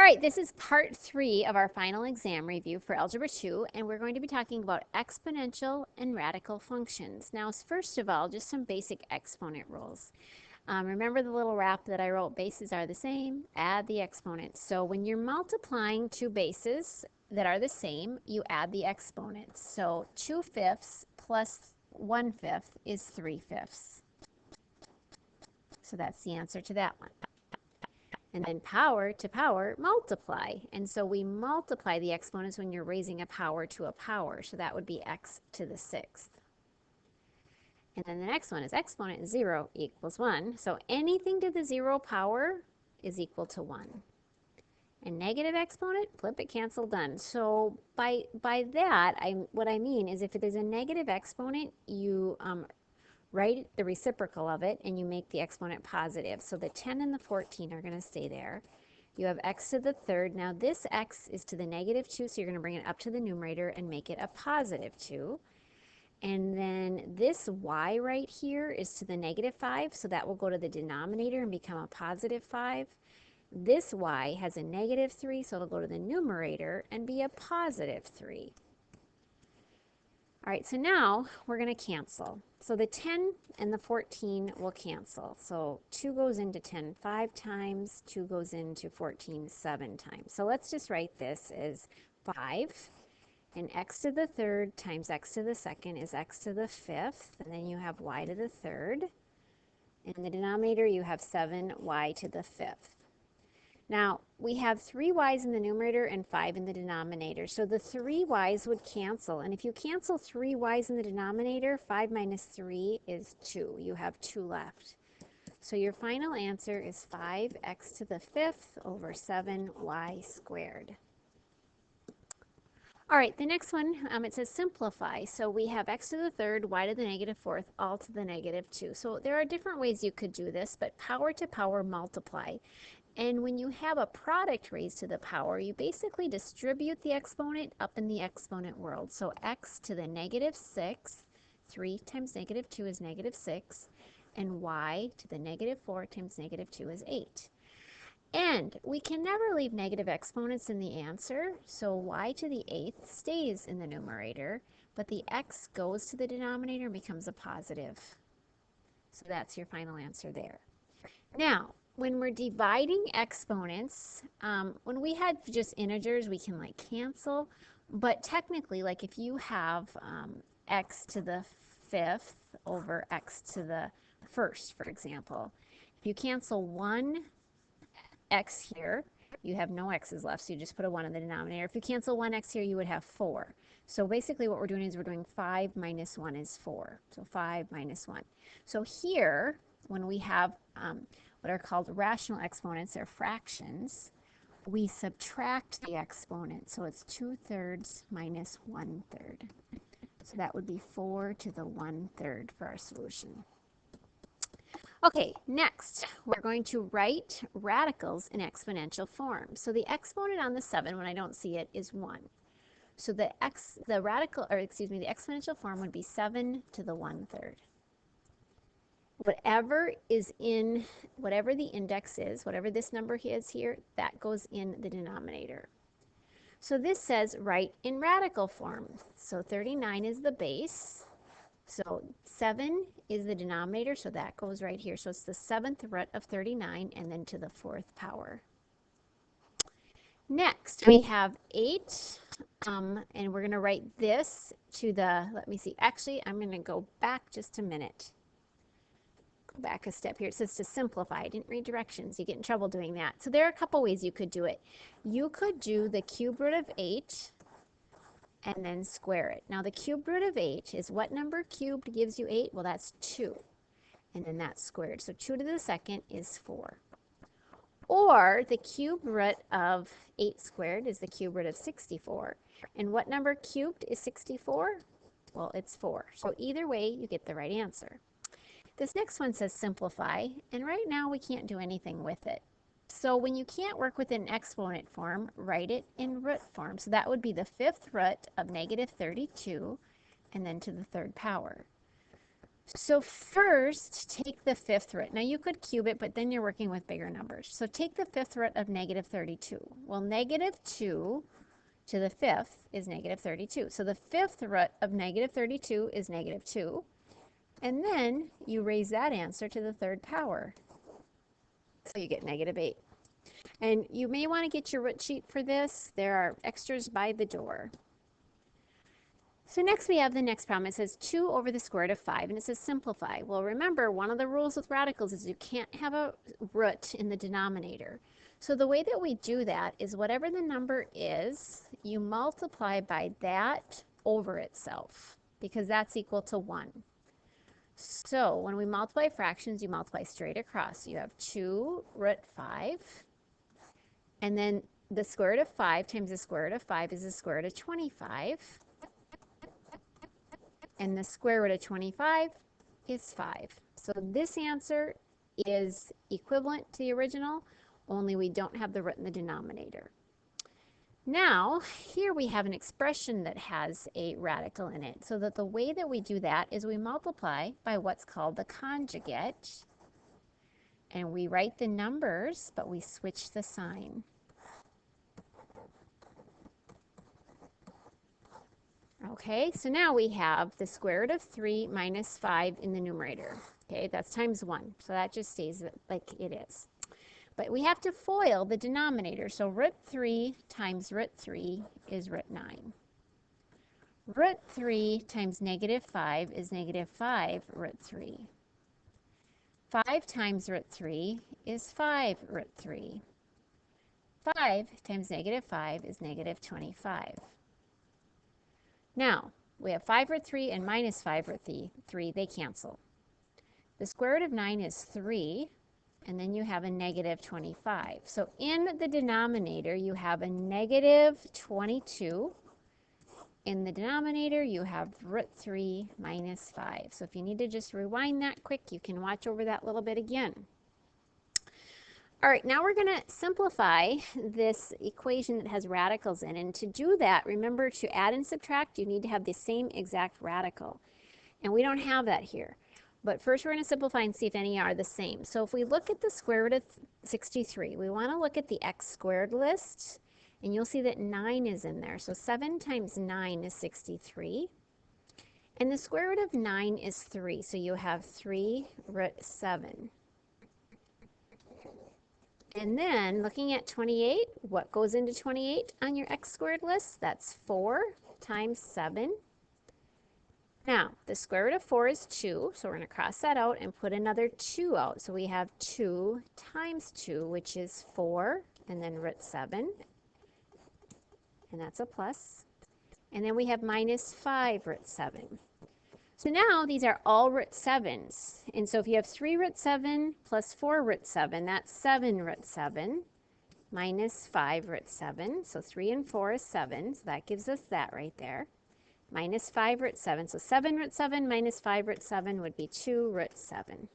right, this is part 3 of our final exam review for Algebra 2, and we're going to be talking about exponential and radical functions. Now, first of all, just some basic exponent rules. Remember the little rap that I wrote, bases are the same, add the exponents. So when you're multiplying two bases that are the same, you add the exponents. So 2/5 plus 1/5 is 3/5. So that's the answer to that one. And then power to power, multiply. And so we multiply the exponents when you're raising a power to a power. So that would be x to the 6th. And then the next one is exponent 0 equals 1. So anything to the 0 power is equal to 1. And negative exponent, flip it, cancel, done. So by that, what I mean is if there's a negative exponent, you write the reciprocal of it and you make the exponent positive. So the 10 and the 14 are going to stay there. You have x to the 3rd. Now this x is to the negative 2, so you're going to bring it up to the numerator and make it a positive 2. And then this y right here is to the negative 5, so that will go to the denominator and become a positive 5. This y has a negative 3, so it'll go to the numerator and be a positive 3. All right, so now we're going to cancel. So the 10 and the 14 will cancel. So 2 goes into 10 5 times, 2 goes into 14 7 times. So let's just write this as 5. And x to the 3rd times x to the 2nd is x to the 5th. And then you have y to the 3rd. In the denominator, you have 7y to the 5th. Now, we have 3 y's in the numerator and 5 in the denominator. So the 3 y's would cancel. And if you cancel 3 y's in the denominator, 5 minus 3 is 2. You have 2 left. So your final answer is 5x to the 5th over 7y squared. All right, the next one, it says simplify. So we have x to the 3rd, y to the negative 4th, all to the negative 2. So there are different ways you could do this, but power to power multiply. And when you have a product raised to the power, you basically distribute the exponent up in the exponent world. So x to the negative 6, 3 times negative 2 is negative 6, and y to the negative 4 times negative 2 is 8. And we can never leave negative exponents in the answer, so y to the 8th stays in the numerator, but the x goes to the denominator and becomes a positive. So that's your final answer there. Now, when we're dividing exponents, when we had just integers, we can like cancel, but technically, like if you have x to the 5th over x to the 1st, for example, if you cancel one x here, you have no x's left, so you just put a 1 in the denominator. If you cancel one x here, you would have 4. So basically what we're doing is we're doing 5 minus 1 is 4. So 5 minus 1. So here, when we have what are called rational exponents or fractions, we subtract the exponent. So it's 2/3 minus 1/3. So that would be 4 to the 1/3 for our solution. Okay, next, we're going to write radicals in exponential form. So the exponent on the 7, when I don't see it, is 1. So the exponential form would be 7 to the 1/3. Whatever the index is, whatever this number is here, that goes in the denominator. So this says write in radical form. So 39 is the base. So 7 is the denominator, so that goes right here. So it's the 7th root of 39 and then to the 4th power. Next, we have 8, and we're going to write this to the, let me see, actually, I'm going to go back just a minute. Go back a step here. It says to simplify. I didn't read directions. You get in trouble doing that. So there are a couple ways you could do it. You could do the cube root of 8 and then square it. Now the cube root of 8 is what number cubed gives you 8? Well, that's 2. And then that's squared. So 2 to the 2nd is 4. Or the cube root of 8 squared is the cube root of 64. And what number cubed is 64? Well, it's 4. So either way, you get the right answer. This next one says simplify, and right now we can't do anything with it. So when you can't work with an exponent form, write it in root form. So that would be the 5th root of negative 32, and then to the 3rd power. So first, take the fifth root. Now you could cube it, but then you're working with bigger numbers. So take the fifth root of negative 32. Well, negative 2 to the fifth is negative 32. So the fifth root of negative 32 is negative 2. And then you raise that answer to the third power. So you get negative 8. And you may want to get your root sheet for this. There are extras by the door. So next we have the next problem. It says 2 over the square root of 5, and it says simplify. Well, remember, one of the rules with radicals is you can't have a root in the denominator. So the way that we do that is whatever the number is, you multiply by that over itself, because that's equal to 1. So when we multiply fractions, you multiply straight across. You have 2 root 5, and then the square root of 5 times the square root of 5 is the square root of 25. And the square root of 25 is 5. So this answer is equivalent to the original, only we don't have the root in the denominator. Now, here we have an expression that has a radical in it, so that the way that we do that is we multiply by what's called the conjugate, and we write the numbers, but we switch the sign. Okay, so now we have the square root of 3 minus 5 in the numerator. Okay, that's times 1, so that just stays like it is. But we have to FOIL the denominator, so root 3 times root 3 is root 9. Root 3 times negative 5 is negative 5 root 3. 5 times root 3 is 5 root 3. 5 times negative 5 is negative 25. Now, we have 5 root 3 and minus 5 root 3. They cancel. The square root of 9 is 3, and then you have a negative 25. So in the denominator, you have a negative 22. In the denominator, you have root 3 minus 5. So if you need to just rewind that quick, you can watch over that little bit again. All right, now we're going to simplify this equation that has radicals in. And to do that, remember to add and subtract, you need to have the same exact radical. And we don't have that here. But first we're going to simplify and see if any are the same. So if we look at the square root of 63, we want to look at the x squared list. And you'll see that 9 is in there. So 7 times 9 is 63. And the square root of 9 is 3. So you have 3 root 7. And then looking at 28, what goes into 28 on your x squared list? That's 4 times 7. Now, the square root of 4 is 2, so we're going to cross that out and put another 2 out. So we have 2 times 2, which is 4, and then root 7, and that's a plus. And then we have minus 5 root 7. So now these are all root 7s. And so if you have 3 root 7 plus 4 root 7, that's 7 root 7 minus 5 root 7. So 3 and 4 is 7, so that gives us that right there. Minus 5 root 7. So 7 root 7 minus 5 root 7 would be 2 root 7.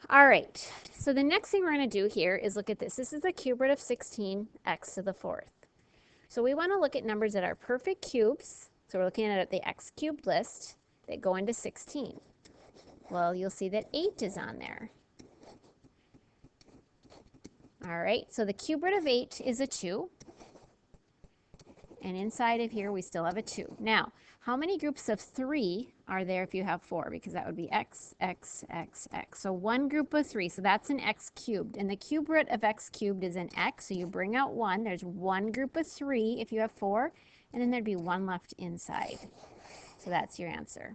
All right, so the next thing we're going to do here is look at this. This is the cube root of 16, x to the 4th. So we want to look at numbers that are perfect cubes. So we're looking at the x cubed list that go into 16. Well, you'll see that 8 is on there. All right, so the cube root of 8 is a 2. And inside of here, we still have a 2. Now, how many groups of 3 are there if you have 4? Because that would be x, x, x, x. So one group of 3, so that's an x cubed. And the cube root of x cubed is an x, so you bring out 1. There's one group of 3 if you have 4, and then there'd be 1 left inside. So that's your answer.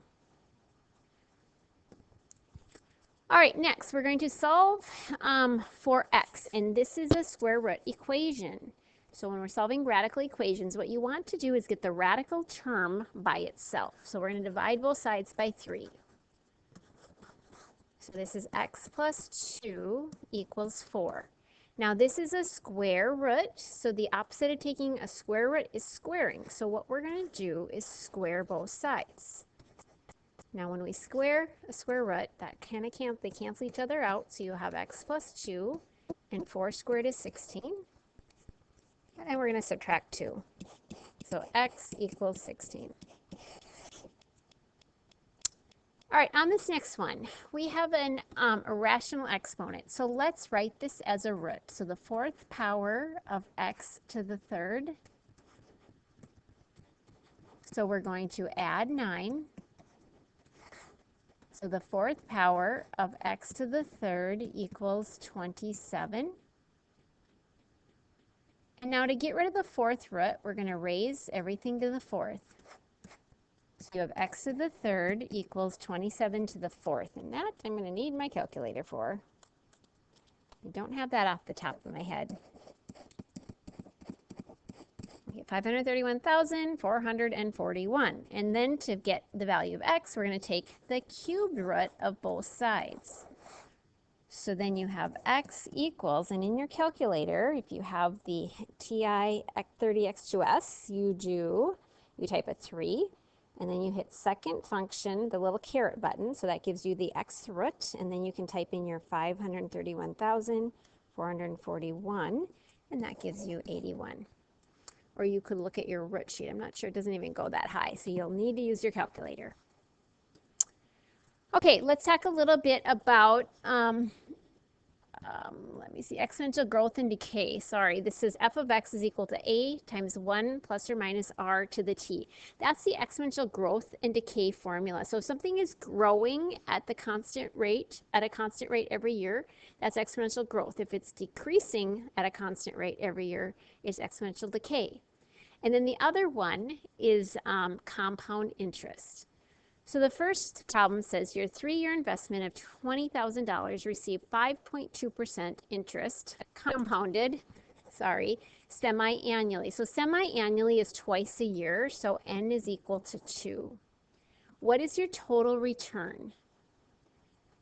All right, next we're going to solve for x, and this is a square root equation. So when we're solving radical equations, what you want to do is get the radical term by itself. So we're going to divide both sides by 3. So this is x plus 2 equals 4. Now this is a square root, so the opposite of taking a square root is squaring. So what we're going to do is square both sides. Now when we square a square root, that they cancel each other out, so you have x plus 2, and 4 squared is 16. And then we're going to subtract 2. So x equals 16. All right, on this next one, we have an irrational exponent. So let's write this as a root. So the fourth power of x to the third. So we're going to add 9. So the fourth power of x to the third equals 27. And now to get rid of the fourth root, we're going to raise everything to the fourth. So you have x to the third equals 27 to the fourth. And that I'm going to need my calculator for. I don't have that off the top of my head. Okay, 531,441. And then to get the value of x, we're going to take the cubed root of both sides. So then you have x equals, and in your calculator, if you have the TI 30x2s, you type a 3, and then you hit second function, the little caret button, so that gives you the x root, and then you can type in your 531,441, and that gives you 81. Or you could look at your root sheet. I'm not sure, it doesn't even go that high, so you'll need to use your calculator. Okay, let's talk a little bit about, let me see, exponential growth and decay. Sorry, this is f of x is equal to a times 1 plus or minus r to the t. That's the exponential growth and decay formula. So if something is growing at a constant rate every year, that's exponential growth. If it's decreasing at a constant rate every year, it's exponential decay. And then the other one is compound interest. So the first problem says your 3-year investment of $20,000 received 5.2% interest compounded, semi-annually. So semi-annually is twice a year, so n is equal to 2. What is your total return?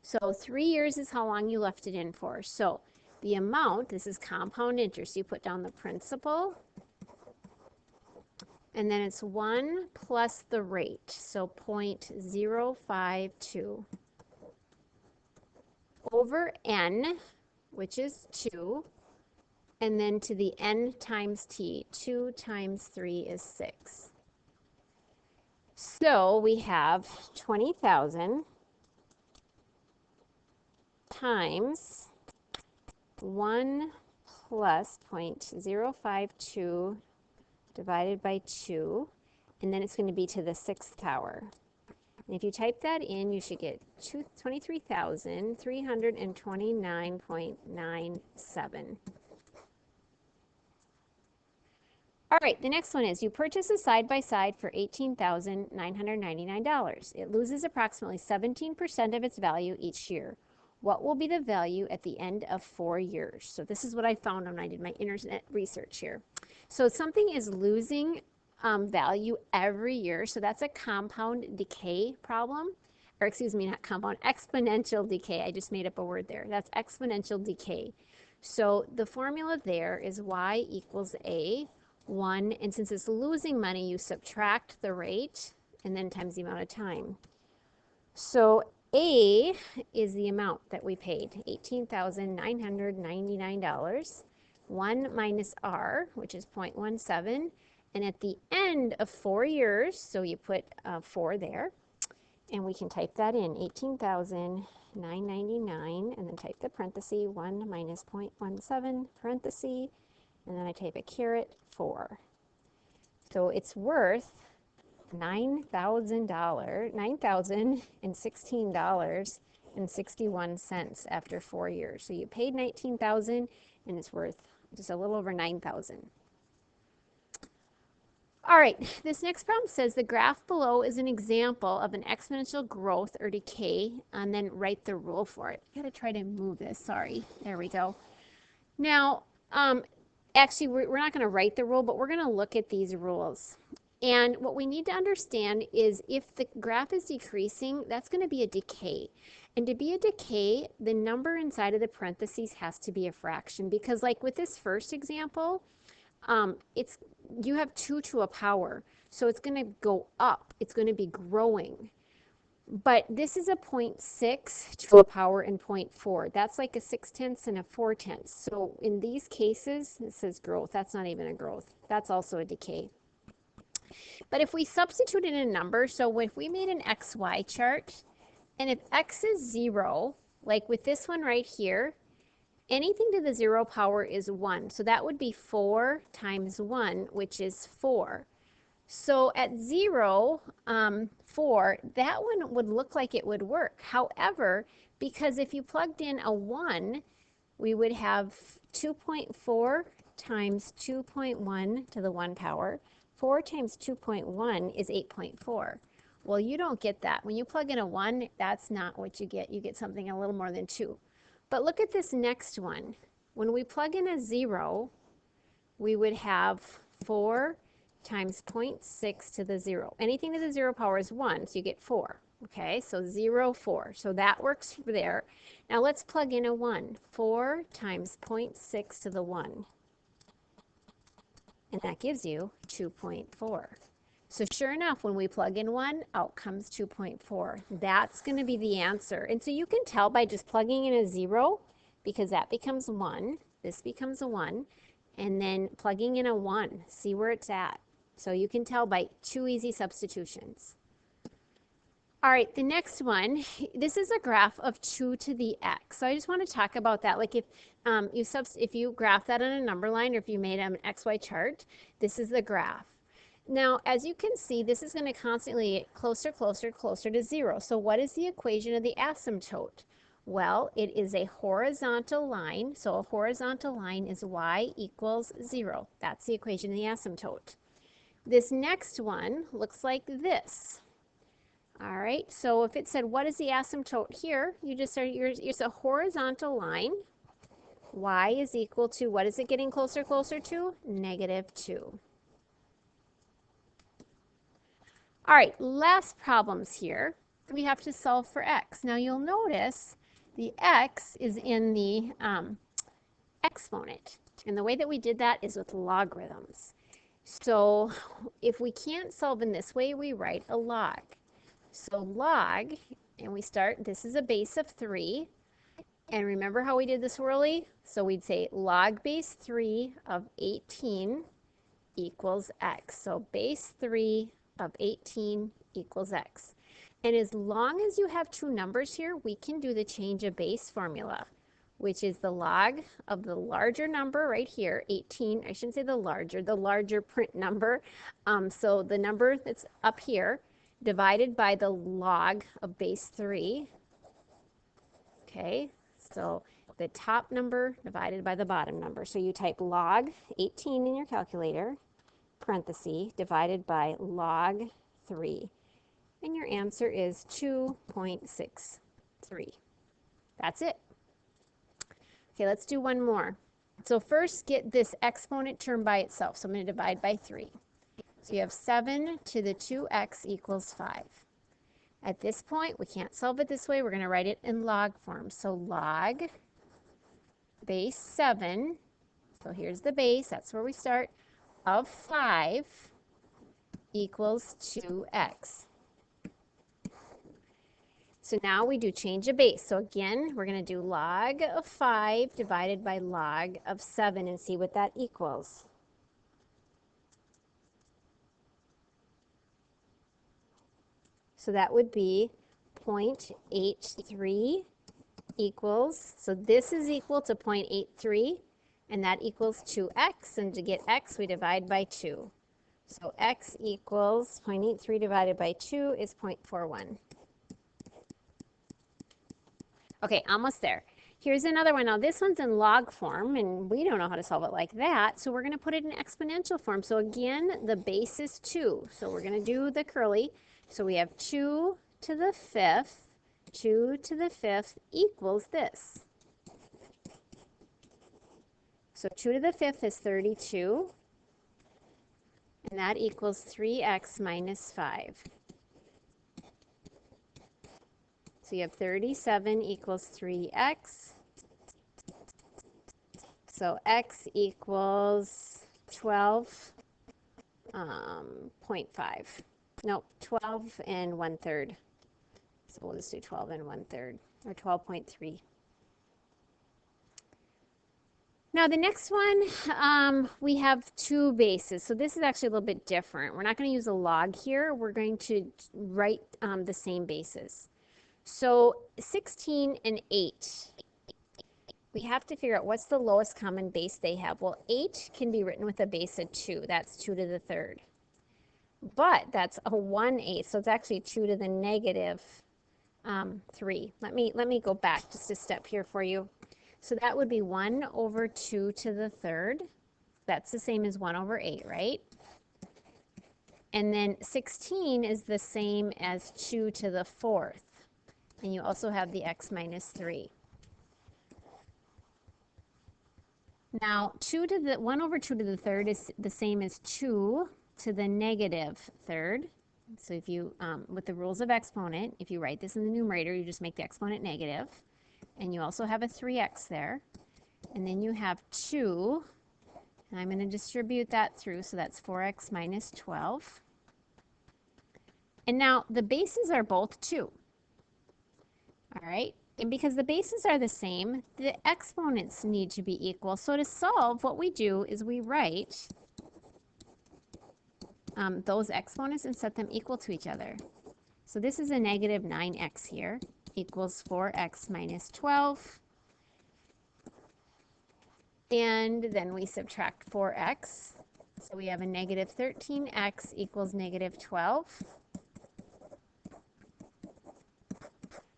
So 3 years is how long you left it in for. So the amount, this is compound interest, you put down the principal, and then it's 1 plus the rate, so 0.052 over n, which is 2, and then to the n times t. 2 times 3 is 6. So we have 20,000 times 1 plus 0.052 divided by 2, and then it's going to be to the 6th power. And if you type that in, you should get 23,329.97. All right, the next one is you purchase a side-by-side for $18,999. It loses approximately 17% of its value each year. What will be the value at the end of 4 years? So this is what I found when I did my internet research here. So something is losing value every year. So that's a compound decay problem. Or excuse me, not compound, exponential decay. I just made up a word there. That's exponential decay. So the formula there is y equals a, 1. And since it's losing money, you subtract the rate and then times the amount of time. So a is the amount that we paid, $18,999. 1 minus r, which is 0.17. And at the end of 4 years, so you put 4 there, and we can type that in, 18,999, and then type the parenthesis, 1 minus 0.17, parenthesis, and then I type a caret 4. So it's worth $9,016.61 after 4 years. So you paid $19,000 and it's worth just a little over $9,000. All right, this next problem says the graph below is an example of an exponential growth or decay, and then write the rule for it. I gotta try to move this, sorry. There we go. Now, actually, we're not gonna write the rule, but we're gonna look at these rules. And what we need to understand is if the graph is decreasing, that's gonna be a decay. And to be a decay, the number inside of the parentheses has to be a fraction, because like with this first example, you have 2 to a power, so it's going to go up. It's going to be growing. But this is a 0.6 to a power and 0.4. That's like a 6/10 and a 4/10. So in these cases, it says growth. That's not even a growth. That's also a decay. But if we substitute in a number, so if we made an XY chart, And if x is 0, like with this one right here, anything to the 0 power is 1. So that would be 4 times 1, which is 4. So at 0, 4, that one would look like it would work. However, because if you plugged in a 1, we would have 2.4 times 2.1 to the 1 power. 4 times 2.1 is 8.4. Well, you don't get that. When you plug in a 1, that's not what you get. You get something a little more than 2. But look at this next one. When we plug in a 0, we would have 4 times 0.6 to the 0. Anything to the 0 power is 1, so you get 4. Okay, so 0, 4. So that works there. Now let's plug in a 1. 4 times 0.6 to the 1. And that gives you 2.4. So sure enough, when we plug in 1, out comes 2.4. That's going to be the answer. And so you can tell by just plugging in a 0, because that becomes 1. This becomes a 1. And then plugging in a 1, see where it's at. So you can tell by 2 easy substitutions. All right, the next one, this is a graph of 2 to the x. So I just want to talk about that. Like if you graph that on a number line, or if you made an XY chart, this is the graph. Now, as you can see, this is going to constantly get closer, closer, closer to 0. So what is the equation of the asymptote? Well, it is a horizontal line. So a horizontal line is y equals 0. That's the equation of the asymptote. This next one looks like this. All right, so if it said, what is the asymptote here? You just say, it's a horizontal line. Y is equal to, what is it getting closer, closer to? -2. All right, last problems here. We have to solve for x. Now you'll notice the x is in the exponent. And the way that we did that is with logarithms. So if we can't solve in this way, we write a log. So log, and we start, this is a base of 3. And remember how we did the swirly? So we'd say log base 3 of 18 equals x. So base 3 of 18 equals x. And as long as you have 2 numbers here, we can do the change of base formula, which is the log of the larger number right here, 18. I shouldn't say the larger print number. So the number that's up here divided by the log of base 3. Okay, so the top number divided by the bottom number. So you type log 18 in your calculator, parenthesis, divided by log 3. And your answer is 2.63. That's it. Okay, let's do one more. So first get this exponent term by itself. So I'm going to divide by 3. So you have 7 to the 2x equals 5. At this point, we can't solve it this way. We're going to write it in log form. So log base 7, so here's the base, that's where we start, of 5 equals 2x. So now we do change of base. So again, we're going to do log of 5 divided by log of 7 and see what that equals. So that would be 0.83 equals, so this is equal to 0.83, and that equals 2x, and to get x, we divide by 2. So x equals 0.83 divided by 2 is 0.41. Okay, almost there. Here's another one. Now this one's in log form, and we don't know how to solve it like that, so we're going to put it in exponential form. So again, the base is 2, so we're going to do the curly. So we have 2 to the 5th, 2 to the 5th equals this. So 2 to the 5th is 32, and that equals 3x minus 5. So you have 37 equals 3x. So x equals 12.5. Nope, 12 and 1/3. So we'll just do 12 and 1/3, or 12.3. Now the next one, we have 2 bases. So this is actually a little bit different. We're not going to use a log here. We're going to write the same bases. So 16 and 8. We have to figure out what's the lowest common base they have. Well, 8 can be written with a base of 2. That's 2 to the third. But that's a 1/8, so it's actually 2 to the negative 3. Let me go back just a step here for you. So that would be 1 over 2 to the third. That's the same as 1 over 8, right? And then 16 is the same as 2 to the fourth. And you also have the x minus 3. Now, 1 over 2 to the third is the same as 2 to the negative third. So if you, with the rules of exponent, if you write this in the numerator, you just make the exponent negative. And you also have a 3x there. And then you have 2. And I'm going to distribute that through, so that's 4x minus 12. And now the bases are both 2. All right? And because the bases are the same, the exponents need to be equal. So to solve, what we do is we write those exponents and set them equal to each other. So this is a negative 9x here equals 4x minus 12. And then we subtract 4x. So we have a negative 13x equals negative 12.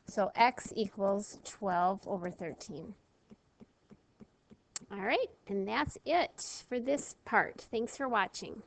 So x equals 12 over 13. All right, and that's it for this part. Thanks for watching.